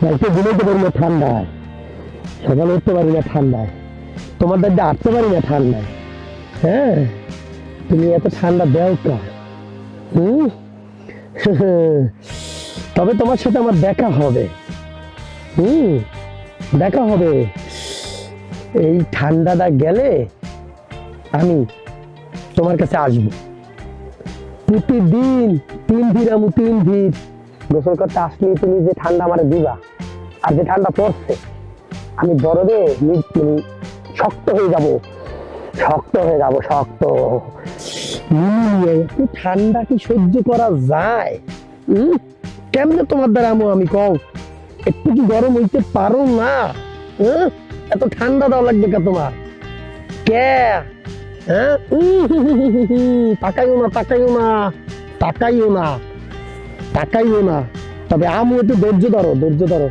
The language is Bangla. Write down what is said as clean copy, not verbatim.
রাইতে ঘুমাইতে পারি না ঠান্ডায়, সকালে উঠতে পারি না ঠান্ডায়, তোমার দাঁড়িয়ে হাঁটতে পারি না ঠান্ডায়। হ্যাঁ, তুমি এত ঠান্ডা দেও কা? হুম। তবে তোমার সাথে আমার দেখা হবে। হুম, দেখা হবে। এই ঠান্ডাটা গেলে আমি তোমার কাছে আসবো প্রতিদিন। 3 ভিড় আমি 3 ভিড় গোসল করতে আসলে তুমি যে ঠান্ডা আমার দিবা, আর যে ঠান্ডা পড়ছে আমি বরফে শক্ত হয়ে যাব, শক্ত হয়ে যাব, শক্ত। এত ঠান্ডা কি সহ্য করা যায়? কেমনে তোমার দ্বারা আমি কও, একটু কি গরম হইতে পারো না? এত ঠান্ডা দাও লাগবে কে তোমার? কে? হ্যাঁ, তাকাইও না, তাকাইও না, তাকাইও না, তাকাইও না। তবে আমু একটু ধৈর্য ধরো, ধৈর্য ধরো।